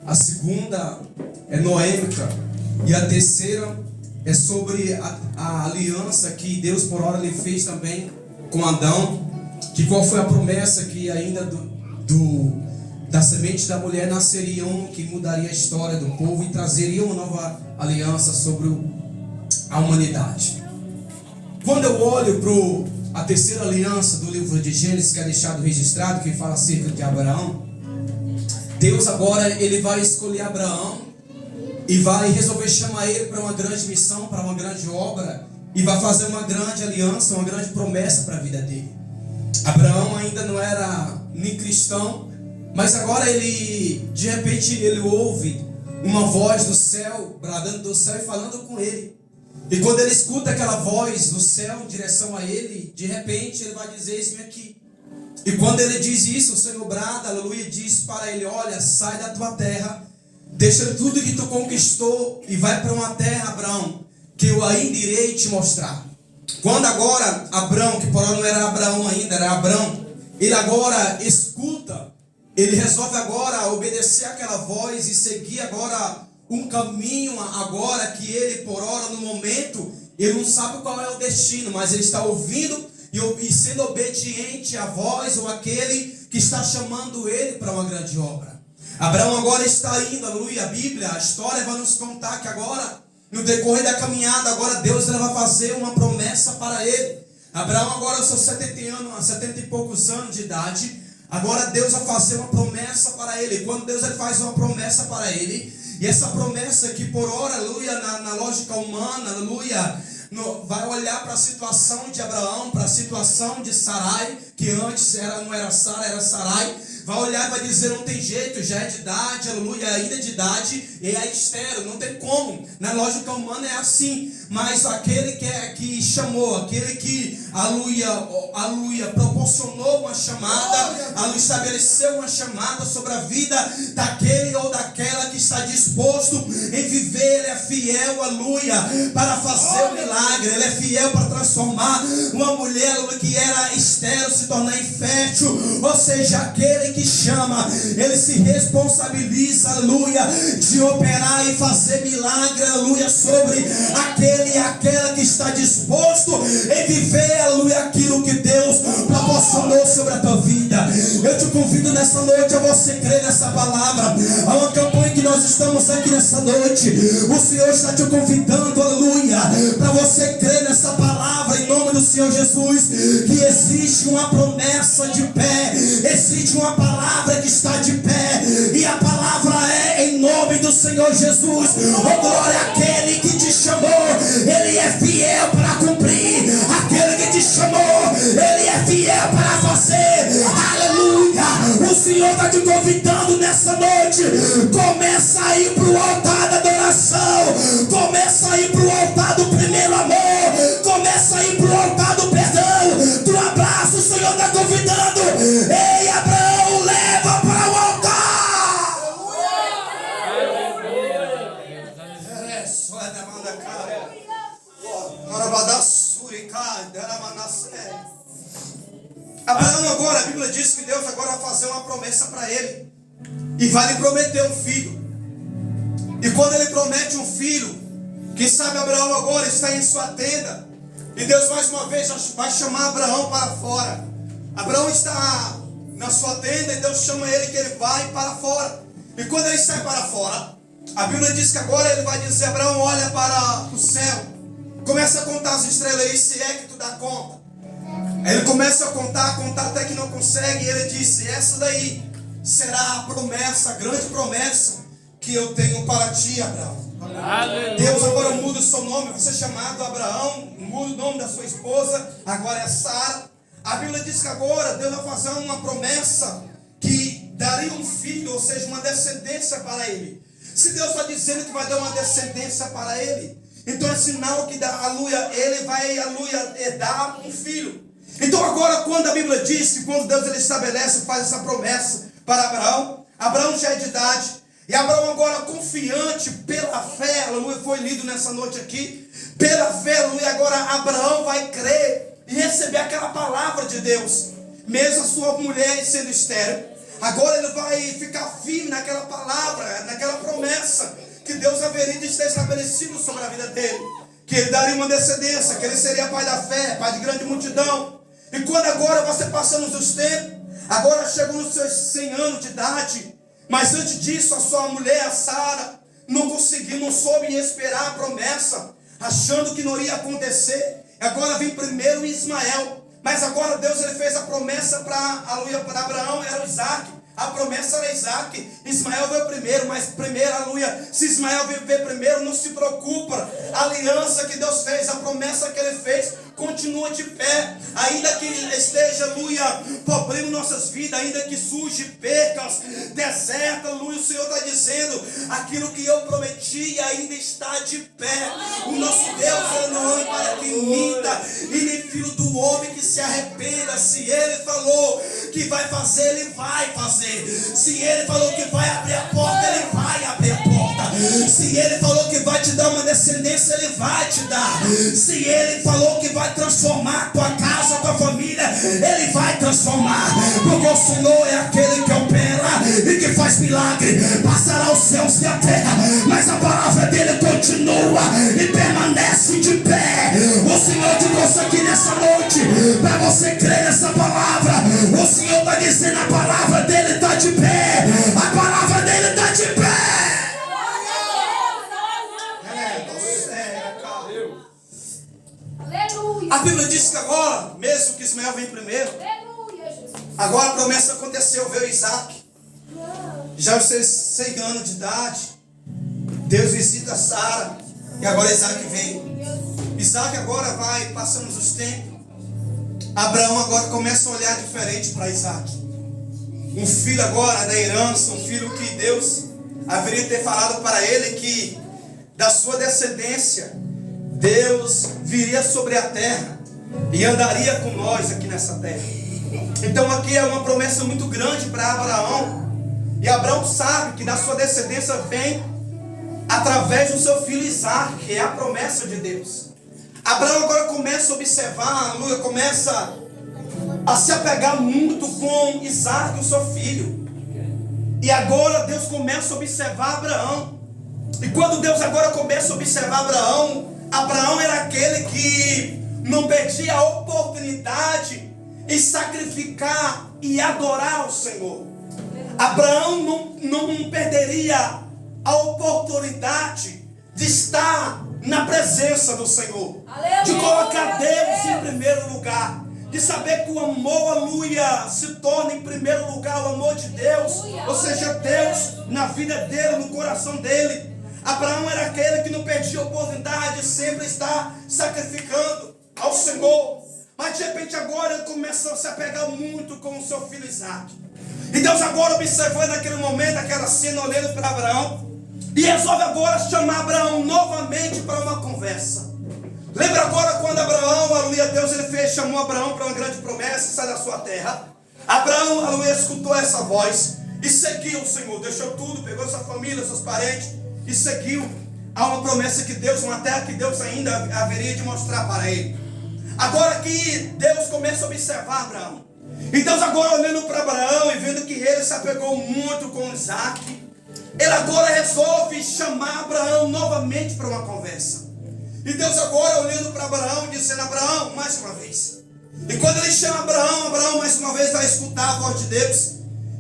A segunda é noêmica. E a terceira é sobre a aliança que Deus por hora ele fez também com Adão. Que qual foi a promessa que ainda da semente da mulher nasceria um que mudaria a história do povo e trazeria uma nova aliança sobre a humanidade. Quando eu olho para a terceira aliança do livro de Gênesis, que é deixado registrado, que fala acerca de Abraão, Deus agora ele vai escolher Abraão e vai resolver chamar ele para uma grande missão, para uma grande obra, e vai fazer uma grande aliança, uma grande promessa para a vida dele. Abraão ainda não era nem cristão, mas agora ele, de repente, ele ouve uma voz do céu, bradando do céu e falando com ele. E quando ele escuta aquela voz do céu em direção a ele, de repente ele vai dizer: eis-me aqui. E quando ele diz isso, o Senhor brada, aleluia, diz para ele: olha, sai da tua terra, deixa tudo que tu conquistou e vai para uma terra, Abraão, que eu ainda irei te mostrar. Quando agora Abraão, que por hora não era Abraão ainda, era Abrão, ele agora escuta, ele resolve agora obedecer aquela voz e seguir agora um caminho agora que ele por hora no momento, ele não sabe qual é o destino, mas ele está ouvindo e sendo obediente à voz ou aquele que está chamando ele para uma grande obra. Abraão agora está indo, aleluia, a Bíblia, a história vai nos contar que agora, no decorrer da caminhada, agora Deus ele vai fazer uma promessa para ele. Abraão agora, aos seus 70 e poucos anos de idade, agora Deus vai fazer uma promessa para ele. E quando Deus ele faz uma promessa para ele, e essa promessa que por hora, aleluia, na lógica humana, aleluia, vai olhar para a situação de Abraão, para a situação de Sarai, que antes não era Sara, era Sarai. Vai olhar e vai dizer: não tem jeito, já é de idade, aleluia, ainda é de idade, e é estéril, não tem como. Na lógica humana é assim, mas aquele que chamou, aquele que, aleluia, proporcionou uma chamada, aleluia, estabeleceu uma chamada sobre a vida daquele ou daquela que está disposto em viver, ele é fiel, aleluia, para fazer o milagre, ele é fiel para transformar uma mulher, aleluia, que era estéril se tornar infértil, ou seja, aquele que chama, ele se responsabiliza, aleluia, de operar e fazer milagre, aleluia, sobre aquele e aquela que está disposto em viver, aleluia, aquilo que Deus proporcionou sobre a tua vida. Eu te convido nessa noite a você crer nessa palavra. Há uma campanha que nós estamos aqui nessa noite. O Senhor está te convidando, aleluia, para você crer nessa palavra em nome do Senhor Jesus, que existe uma promessa de pé, existe uma palavra que está de pé, e a palavra é em nome do Senhor Jesus. Oh, glória àquele que te chamou, ele é fiel para cumprir. Aquele que te chamou, ele é fiel para fazer. Aleluia. O Senhor está te convidando nessa noite. Começa a ir para o altar da adoração, começa a ir para o altar do primeiro amor, começa a ir para o altar do perdão, do abraço. O Senhor está convidando. Ei, Abraão, leva para o altar. Abraão agora, a Bíblia diz que Deus agora vai fazer uma promessa para ele, e vai lhe prometer um filho. E quando ele promete um filho, quem sabe Abraão agora está em sua tenda, e Deus mais uma vez vai chamar Abraão para fora. Abraão está na sua tenda e Deus chama ele, que ele vai para fora. E quando ele sai para fora, a Bíblia diz que agora ele vai dizer: Abraão, olha para o céu, começa a contar as estrelas aí, se é que tu dá conta. Aí ele começa a contar até que não consegue, e ele disse: essa daí será a promessa, a grande promessa que eu tenho para ti, Abraão. Aleluia. Deus agora muda o seu nome, você é chamado Abraão, muda o nome da sua esposa, agora é Sara. A Bíblia diz que agora Deus vai fazer uma promessa que daria um filho, ou seja, uma descendência para ele. Se Deus está dizendo que vai dar uma descendência para ele, então é sinal que ele vai dar um filho. Então agora, quando a Bíblia diz que quando Deus ele estabelece, faz essa promessa para Abraão, Abraão já é de idade, e Abraão agora confiante pela fé, aleluia, foi lido nessa noite aqui, pela fé, aleluia, agora Abraão vai crer e receber aquela palavra de Deus, mesmo a sua mulher sendo estéril. Agora ele vai ficar firme naquela palavra promessa que Deus haveria de ter estabelecido sobre a vida dele. Que ele daria uma descendência, que ele seria pai da fé, pai de grande multidão. E quando agora você passando os tempos, agora chegou nos seus 100 anos de idade, mas antes disso a sua mulher, a Sara, não soube esperar a promessa, achando que não iria acontecer. Agora vem primeiro Ismael, mas agora Deus ele fez a promessa para Abraão, era o Isaac. A promessa era Isaac. Ismael veio primeiro, mas primeiro, aleluia, se Ismael veio primeiro, não se preocupa. A aliança que Deus fez, a promessa que ele fez, continua de pé. Ainda que esteja, aleluia, problema em nossas vidas, ainda que surge percas, deserto, aleluia, o Senhor está dizendo, aquilo que eu prometi ainda está de pé. O nosso Deus, ele não anda para que imita, e nem filho do homem que se arrependa. Se ele falou que vai fazer, ele vai fazer. Se ele falou que vai abrir a porta, ele vai abrir a porta. Se ele falou que vai te dar uma descendência, ele vai te dar. Se ele falou que vai transformar tua casa, tua família, ele vai transformar. Porque o Senhor é aquele que opera e que faz milagre. Passará os céus e a terra, mas a palavra dele continua e permanece de pé. O Senhor te trouxe aqui nessa noite para você crer nessa palavra. O Senhor está dizendo, a palavra dele está de pé. A palavra dele está de pé. A Bíblia diz que agora, mesmo que Ismael vem primeiro, agora a promessa aconteceu, veio Isaac. Já aos seus 100 anos de idade, Deus visita Sara, e agora Isaac vem. Isaac agora vai passando os tempos. Abraão agora começa a olhar diferente para Isaac. Um filho agora da herança, um filho que Deus haveria de ter falado para ele que da sua descendência Deus viria sobre a terra e andaria com nós aqui nessa terra. Então aqui é uma promessa muito grande para Abraão. E Abraão sabe que da sua descendência vem através do seu filho Isaac, que é a promessa de Deus. Abraão agora começa a observar, começa a se apegar muito com Isaac, o seu filho. E agora Deus começa a observar Abraão. E quando Deus agora começa a observar Abraão, Abraão era aquele que não perdia a oportunidade em sacrificar e adorar o Senhor. Abraão não perderia a oportunidade de estar na presença do Senhor. Aleluia. De colocar Deus em primeiro lugar. De saber que o amor, aleluia, se torna em primeiro lugar o amor de Deus. Ou seja, Deus na vida dele, no coração dele. Abraão era aquele que não perdia a oportunidade de sempre estar sacrificando ao Senhor. Mas de repente agora ele começa a se apegar muito com o seu filho Isaac. E Deus agora observando naquele momento, aquela cena, olhando para Abraão, e resolve agora chamar Abraão novamente para uma conversa. Lembra agora quando Abraão, aleluia, Deus chamou Abraão para uma grande promessa, sai da sua terra. Abraão, aleluia, escutou essa voz e seguiu o Senhor, deixou tudo, pegou sua família, seus parentes e seguiu a uma promessa que Deus, uma terra que Deus ainda haveria de mostrar para ele. Agora que Deus começa a observar Abraão, e Deus agora olhando para Abraão e vendo que ele se apegou muito com Isaac, ele agora resolve chamar Abraão novamente para uma conversa. E Deus agora olhando para Abraão, dizendo, Abraão, mais uma vez. E quando ele chama Abraão, Abraão mais uma vez vai escutar a voz de Deus.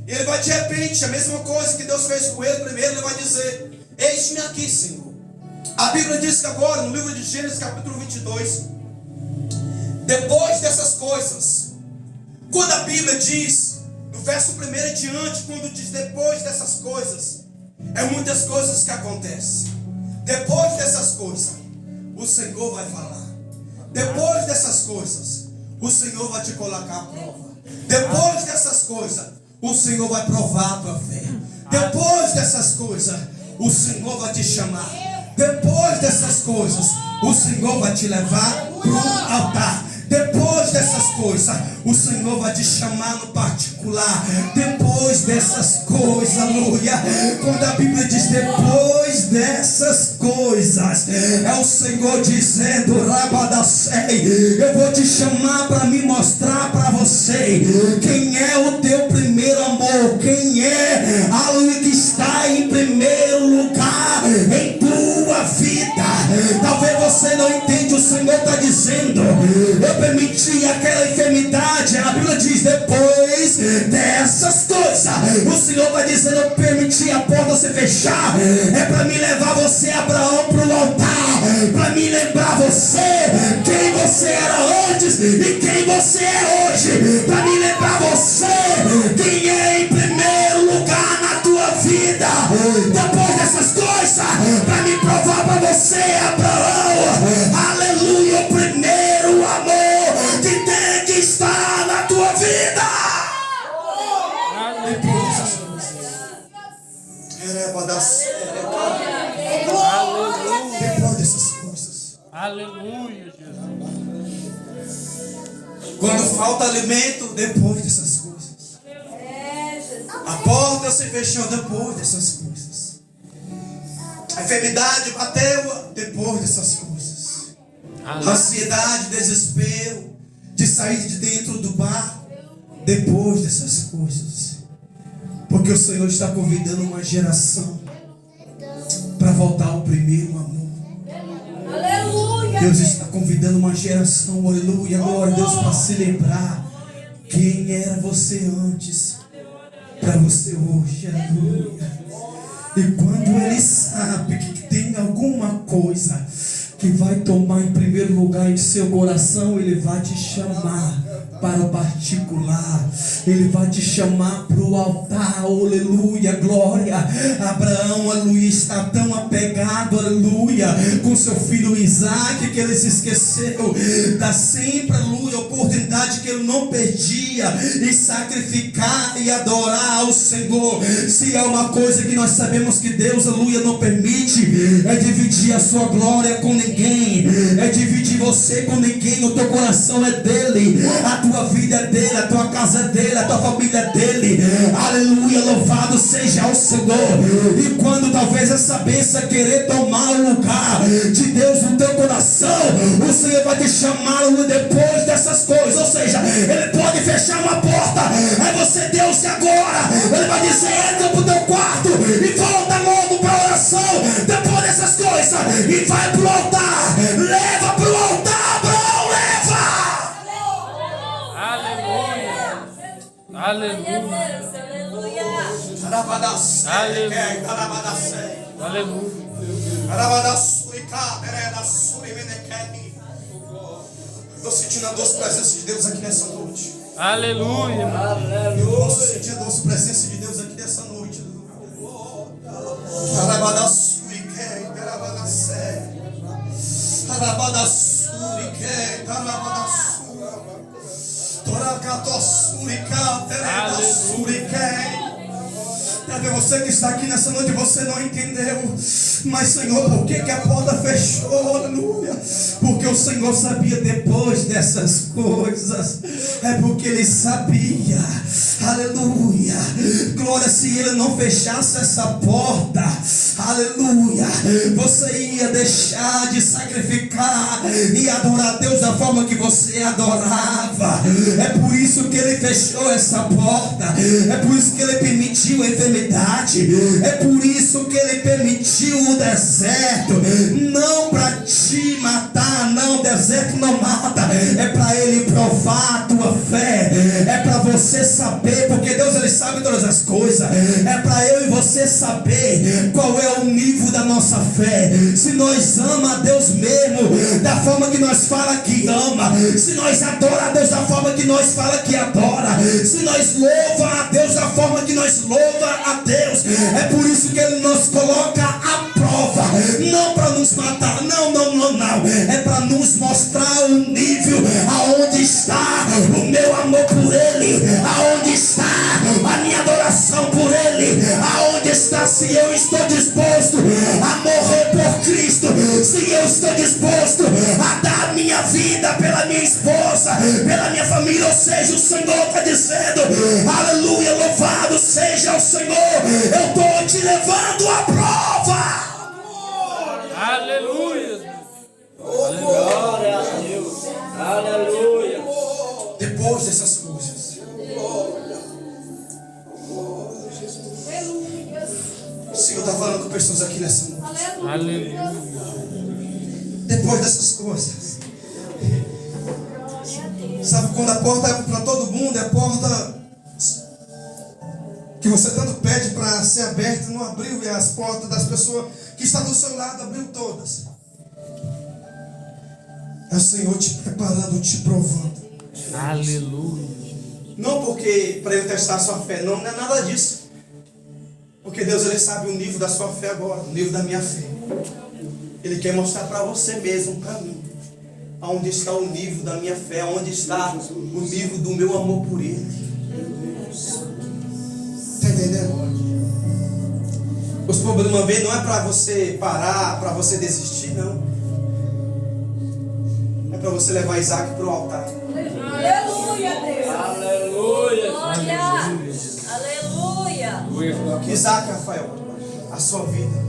E ele vai de repente, a mesma coisa que Deus fez com ele primeiro, ele vai dizer, eis-me aqui, Senhor. A Bíblia diz que agora, no livro de Gênesis capítulo 22, depois dessas coisas, quando a Bíblia diz, no verso 1 em diante, quando diz depois dessas coisas, é muitas coisas que acontecem. Depois dessas coisas, o Senhor vai falar. Depois dessas coisas, o Senhor vai te colocar à prova. Depois dessas coisas, o Senhor vai provar a tua fé. Depois dessas coisas, o Senhor vai te chamar. Depois dessas coisas, o Senhor vai te levar para o altar. Depois dessas coisas, o Senhor vai te chamar no particular. Depois dessas coisas, aleluia. Quando a Bíblia diz depois dessas coisas, é o Senhor dizendo, Rabadacei, eu vou te chamar para me mostrar para você quem é o teu primeiro amor, quem é, aleluia, que está em primeiro lugar. permitir aquela enfermidade. A Bíblia diz: depois dessas coisas, o Senhor vai dizer: eu permiti a porta se fechar. É para me levar você, Abraão, para o altar, para me lembrar você quem você era antes e quem você é hoje, para me lembrar você quem é em primeiro lugar na tua vida. Depois dessas coisas, para me provar para você, Abraão, aleluia, o primeiro amor que tem que estar na tua vida. Depois dessas coisas, aleluia, Jesus. Quando falta alimento, depois dessas coisas. A porta se fechou depois dessas coisas. A enfermidade bateu depois dessas coisas. Ansiedade, desespero de sair de dentro do bar depois dessas coisas. Porque o Senhor está convidando uma geração para voltar ao primeiro amor. Aleluia. Deus está convidando uma geração, aleluia, glória a Deus, para se lembrar quem era você antes para você hoje, aleluia. E quando Ele sabe que tem alguma coisa que vai tomar em primeiro lugar em seu coração, Ele vai te chamar para o particular, Ele vai te chamar para o altar, aleluia, glória. Abraão, aleluia, está tão apegado, aleluia, com seu filho Isaac, que ele se esqueceu da sempre, aleluia, oportunidade que ele não perdia em sacrificar e adorar ao Senhor. Se há uma coisa que nós sabemos que Deus, aleluia, não permite, é dividir a sua glória com ninguém, é dividir você com ninguém. O teu coração é dele, a tua vida é dele, a tua casa é dele, a tua família é dele, aleluia, louvado seja o Senhor. E quando talvez essa bênção querer tomar o lugar de Deus no teu coração, o Senhor vai te chamar depois dessas coisas. Ou seja, Ele pode fechar uma porta, aí você, Deus, e agora? Ele vai dizer: entra pro teu quarto e volta logo para a oração depois dessas coisas, e vai pro altar, leva pro altar, Abraão, leva. Aleluia. Aleluia. Estou sentindo a doce presença de Deus aqui nessa noite. Aleluia. Eu posso sentir a doce presença de Deus aqui nessa noite. Talvez você que está aqui nessa noite, você não entendeu. Mas Senhor, por que a porta fechou? Aleluia. Porque o Senhor sabia depois dessas coisas. É porque Ele sabia. Aleluia. Glória, se Ele não fechasse essa porta, aleluia, você ia deixar de sacrificar e adorar a Deus da forma que você adorava. É por isso que Ele fechou essa porta. É por isso que Ele permitiu a enfermidade. É por isso que Ele permitiu o deserto. Não para te matar, não, o deserto não mata. É para Ele provar a tua fé. É para você saber, porque Deus, Ele sabe todas as coisas. É para eu e você saber qual é o nível da nossa fé. Se nós amamos a Deus mesmo da forma que nós fala que ama, se nós adora a Deus da forma que nós fala que adora, se nós louva a Deus da forma que nós louva a Deus. É por isso que Ele nos coloca à prova, não para nos matar, não. É para nos mostrar o nível aonde está o meu amor por Ele, aonde está a minha adoração por Ele, aonde está, se eu estou disposto a morrer por Cristo, se eu estou disposto a dar a minha vida pela minha esposa, pela minha família. Ou seja, o Senhor está dizendo, aleluia, louvado seja o Senhor, eu estou te levando à prova. Aleluia. Glória a Deus. Aleluia. Depois dessas coisas, o Senhor está falando com pessoas aqui nessa noite. Aleluia. Depois dessas coisas, Sabe quando a porta é para todo mundo, é a porta que você tanto pede para ser aberta, não abriu, e as portas das pessoas que estão do seu lado abriu todas. É o Senhor te preparando, te provando. Aleluia. Não porque para Ele testar a sua fé, não é nada disso. Porque Deus, Ele sabe o nível da sua fé agora, o nível da minha fé. Ele quer mostrar para você mesmo, para mim, aonde está o nível da minha fé, onde está o nível do meu amor por Ele. Está entendendo? Os problemas vêm não é para você parar, para você desistir, não. É para você levar Isaac para o altar. Aleluia, Deus. Aleluia. Glória. Aleluia. Que Isaac, Rafael, a sua vida.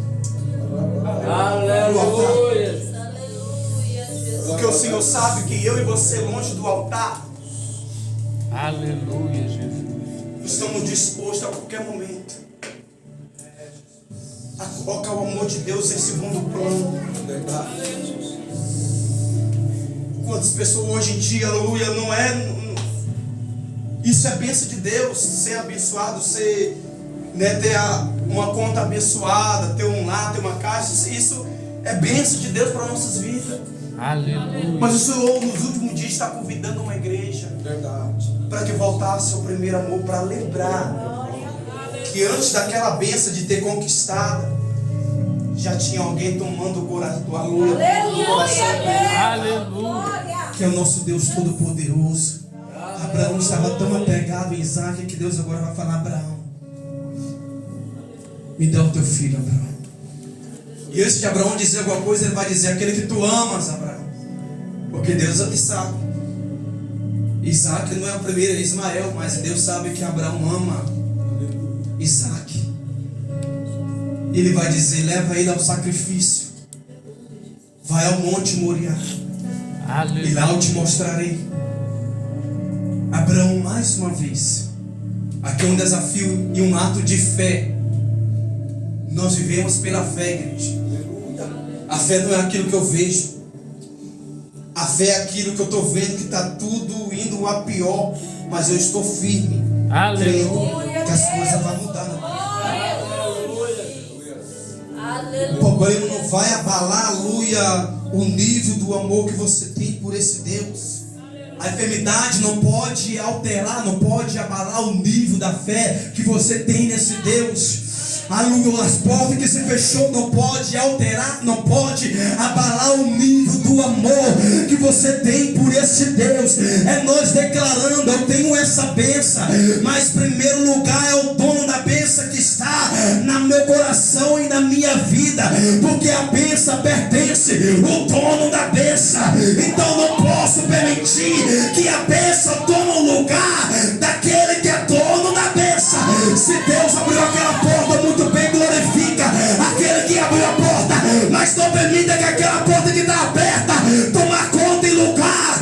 Aleluia. Aleluia, Jesus. Porque o Senhor sabe que eu e você, longe do altar, Aleluia, Jesus. estamos dispostos a qualquer momento a colocar o amor de Deus em segundo plano. Quantas pessoas hoje em dia, aleluia, não é. Isso é bênção de Deus, ser abençoado, ser, né, ter uma conta abençoada, ter um lar, ter uma casa. Isso é bênção de Deus para nossas vidas. Aleluia. Mas o Senhor, nos últimos dias, está convidando uma igreja para que voltasse ao primeiro amor, para lembrar que antes daquela bênção de ter conquistado, já tinha alguém tomando o coração, do aluno do coração, Aleluia. que é o nosso Deus Todo-Poderoso. Abraão estava tão apegado em Isaac que Deus agora vai falar: Abraão, me dá o teu filho, Abraão. E antes de Abraão dizer alguma coisa, ele vai dizer: aquele que tu amas, Abraão. Porque Deus é que sabe. Isaac não é o primeiro, é Ismael, mas Deus sabe que Abraão ama Isaac. Ele vai dizer: leva ele ao sacrifício. Vai ao monte Moriá. E lá eu te mostrarei. Abraão, mais uma vez, aqui é um desafio e um ato de fé. Nós vivemos pela fé, igreja. A fé não é aquilo que eu vejo. A fé é aquilo que eu estou vendo que está tudo indo a pior, mas eu estou firme, crendo que as coisas vão mudar. O problema não vai abalar, aleluia, o nível do amor que você tem por esse Deus. A enfermidade não pode alterar, não pode abalar o nível da fé que você tem nesse Deus. Aleluia, as portas que se fechou não pode alterar, não pode abalar o nível do amor que você tem por esse Deus. É nós declarando: eu tenho essa bênção, mas em primeiro lugar é o dono da bênção que está no meu coração e na minha vida, porque a bênção pertence ao dono da bênção. Então não posso permitir que a bênção tome o lugar daquele que é dono da bênção. Se Deus abriu aquela porta, muito bem, glorifica aquele que abriu a porta, mas não permita que aquela porta que está aberta tomar conta em lugar,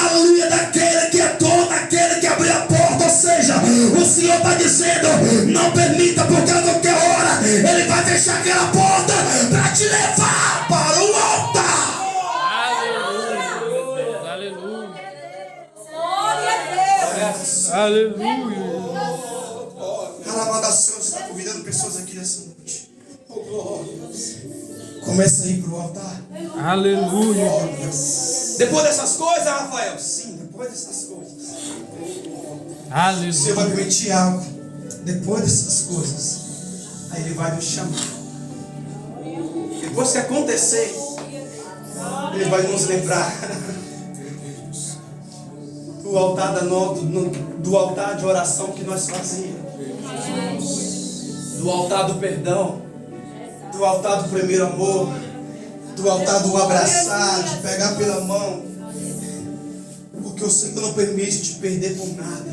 aleluia, daquele que é dono, daquele que abriu a porta. Ou seja, o Senhor está dizendo: não permita, porque a qualquer hora Ele vai fechar aquela porta para te levar para o altar. Aleluia. Glória a Deus. Aleluia. Senhor está convidando pessoas aqui nessa noite. Começa a ir para o altar. Aleluia. Depois dessas coisas, Rafael. Sim, depois dessas coisas. Você vai Aleluia. permitir algo. Depois dessas coisas, aí Ele vai nos chamar. Depois que acontecer, Ele vai nos lembrar do altar do altar de oração que nós fazíamos, do altar do perdão, do altar do primeiro amor, do altar do abraçar, de pegar pela mão, porque o Senhor não permite te perder por nada.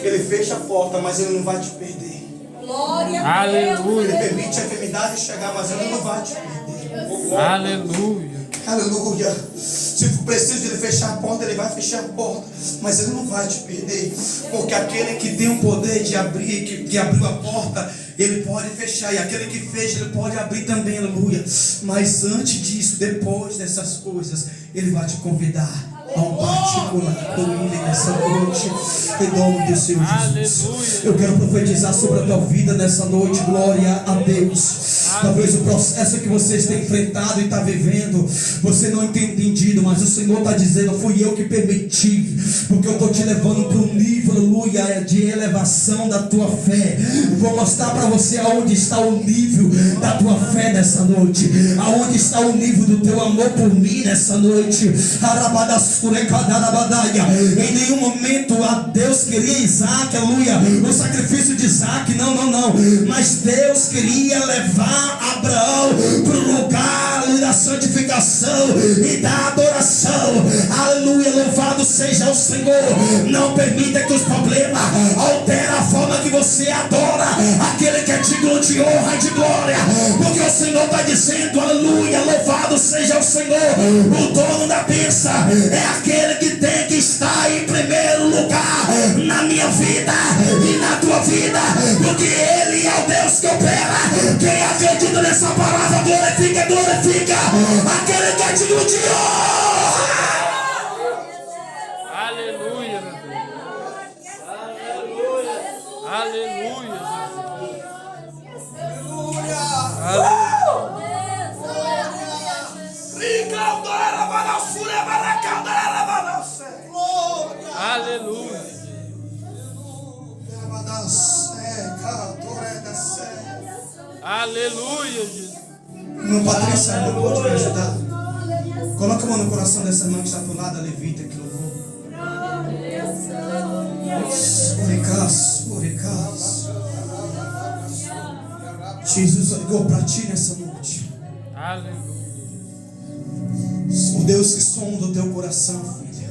Ele fecha a porta, mas Ele não vai te perder. Glória a Deus. Ele Aleluia. permite a enfermidade chegar, mas Ele não vai te perder. Aleluia. Aleluia. Se for preciso Ele fechar a porta, Ele vai fechar a porta, mas Ele não vai te perder, porque aquele que tem o poder de abrir, que abriu a porta, Ele pode fechar, e aquele que fecha, Ele pode abrir também, aleluia. Mas antes disso, depois dessas coisas, Ele vai te convidar Há um particular com ele nessa noite, em nome do Senhor Jesus. Aleluia. Eu quero profetizar sobre a tua vida nessa noite, glória a Deus. Talvez o processo que vocês têm enfrentado e está vivendo, você não tem entendido, mas o Senhor está dizendo: fui eu que permiti, porque eu estou te levando para um nível, aleluia, de elevação da tua fé. Vou mostrar para você aonde está o nível da tua fé nessa noite, aonde está o nível do teu amor por mim nessa noite. Em nenhum momento a Deus queria Isaac, aleluia, o sacrifício de Isaac, não, mas Deus queria levar Abraão para o lugar da santificação e da adoração. Aleluia, louvado seja o Senhor. Não permita que os problemas alterem a forma que você adora aquele que é digno de honra e de glória, porque o Senhor está dizendo, aleluia, louvado seja o Senhor. O dono da bênção é aquele que tem que estar em primeiro lugar na minha vida e na tua vida, porque Ele é o Deus que opera. Quem acredita nessa palavra, glorifica aquele que é digno de honra. Aleluia. Aleluia. Aleluia. Aleluia, Jesus. Meu Patrícia, não pode me ajudar? Coloca a mão no coração dessa irmã que está do lado da levita que louvou. Jesus ligou para ti nessa noite. Aleluia. O Deus que sonda o teu coração, filha.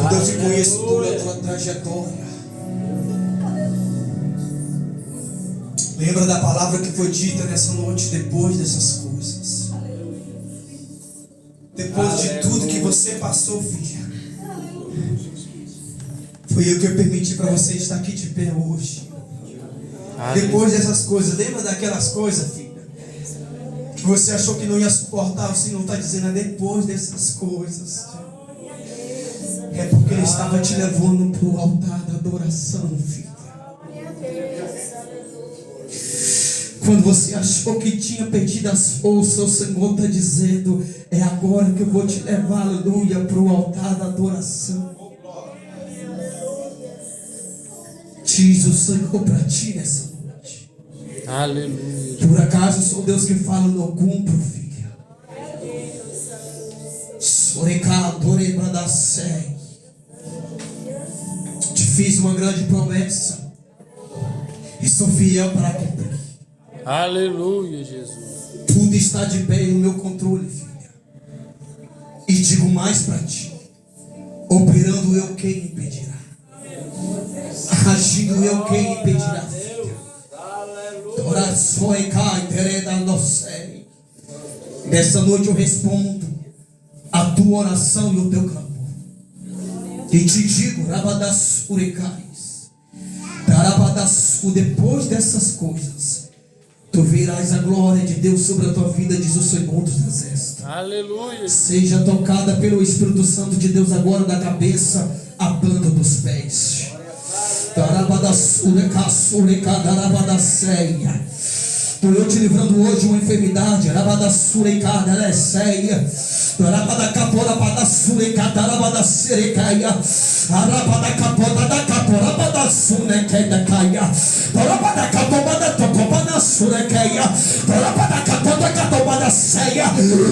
O Deus que conhece toda a tua trajetória. Lembra da palavra que foi dita nessa noite depois dessas coisas. Depois de tudo que você passou, filha. Foi eu que permiti para você estar aqui de pé hoje. Depois dessas coisas, lembra daquelas coisas, filha? Que você achou que não ia suportar. O Senhor está dizendo, é depois dessas coisas. É porque Ele estava te levando para o altar da adoração, filha. Quando você achou que tinha perdido as forças, o Senhor está dizendo, é agora que eu vou te levar, aleluia, para o altar da adoração. Diz o Senhor para ti nessa noite. Aleluia. Por acaso sou Deus que fala, não cumpro, filha. Te fiz uma grande promessa e sou fiel para cumprir. Aleluia, Jesus. Tudo está de pé no meu controle, filha. E digo mais para ti: operando eu, quem impedirá? Agindo eu, quem impedirá, filha? Orações cai, tereda não sei. Nessa noite eu respondo a tua oração e o teu clamor. E te digo, rabadas urecais, tarabadas, depois dessas coisas, tu verás a glória de Deus sobre a tua vida, diz o Senhor dos Exércitos. Aleluia. Seja tocada pelo Espírito Santo de Deus agora da cabeça à planta dos pés. Estou eu te livrando hoje de uma enfermidade.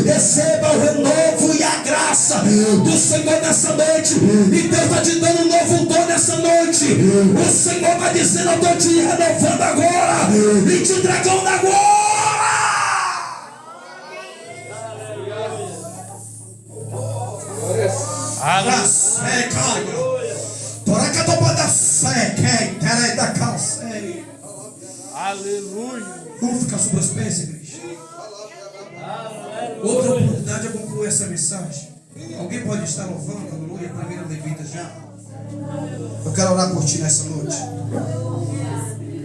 Receba o renovo e a graça do Senhor nessa noite. E Deus está te dando um novo dom nessa noite. O Senhor está dizendo, eu estou te renovando agora e te entregando agora. Aleluia. Vamos ficar sobre os pés, igreja. Outra oportunidade eu concluo essa mensagem. Alguém pode estar louvando, aleluia, a primeira levita já. Eu quero orar por ti nessa noite.